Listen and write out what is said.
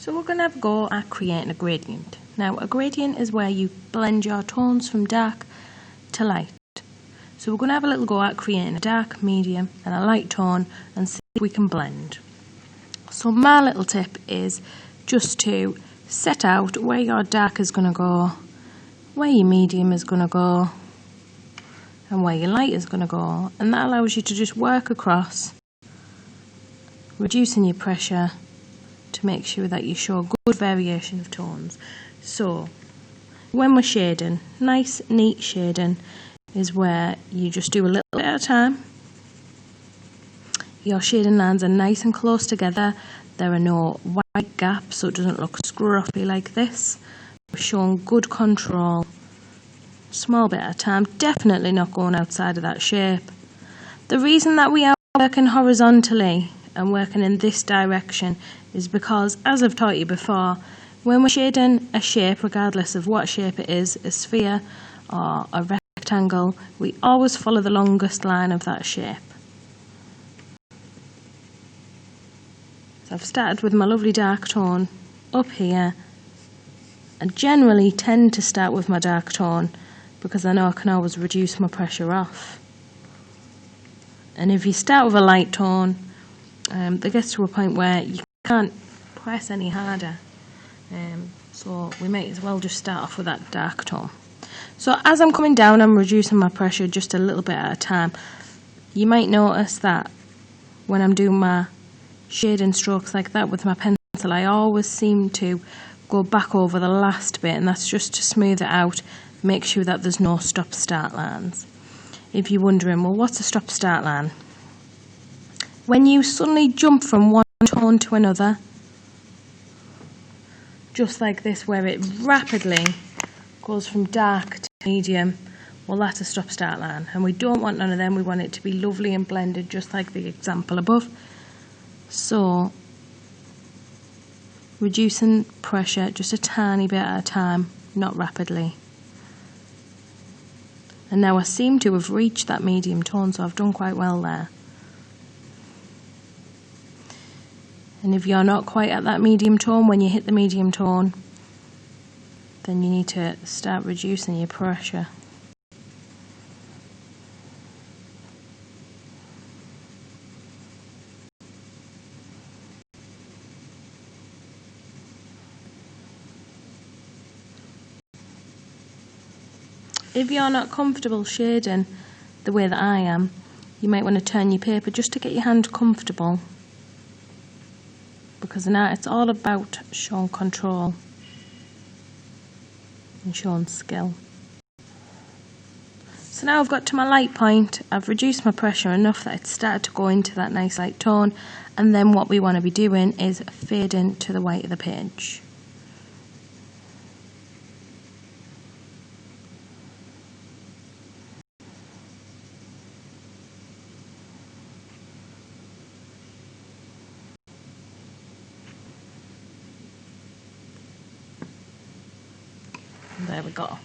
So we're going to have a go at creating a gradient. Now a gradient is where you blend your tones from dark to light. So we're going to have a little go at creating a dark, medium and a light tone and see if we can blend. So my little tip is just to set out where your dark is going to go, where your medium is going to go and where your light is going to go, and that allows you to just work across, reducing your pressure to make sure that you show good variation of tones. So when we're shading, nice neat shading is where you just do a little bit at a time. Your shading lines are nice and close together. There are no white gaps, so it doesn't look scruffy like this. We're showing good control, small bit at a time, definitely not going outside of that shape. The reason that we are working horizontally and working in this direction is because, as I've taught you before, when we're shading a shape, regardless of what shape it is, a sphere or a rectangle, we always follow the longest line of that shape. So I've started with my lovely dark tone up here. I generally tend to start with my dark tone because I know I can always reduce my pressure off. And if you start with a light tone, it gets to a point where you can't press any harder. So we might as well just start off with that dark tone. So as I'm coming down, I'm reducing my pressure just a little bit at a time. You might notice that when I'm doing my shading strokes like that with my pencil, I always seem to go back over the last bit, and that's just to smooth it out, make sure that there's no stop-start lines. If you're wondering, well, what's a stop-start line? When you suddenly jump from one tone to another, just like this, where it rapidly goes from dark to medium, well, that's a stop-start line, and we don't want none of them. We want it to be lovely and blended, just like the example above. So reducing pressure just a tiny bit at a time, not rapidly. And now I seem to have reached that medium tone, so I've done quite well there. And if you're not quite at that medium tone, when you hit the medium tone, then you need to start reducing your pressure. If you're not comfortable shading the way that I am, you might want to turn your paper just to get your hand comfortable, because now it's all about showing control and showing skill. So now I've got to my light point. I've reduced my pressure enough that it's started to go into that nice light tone, and then what we want to be doing is fading to the white of the page. There we go.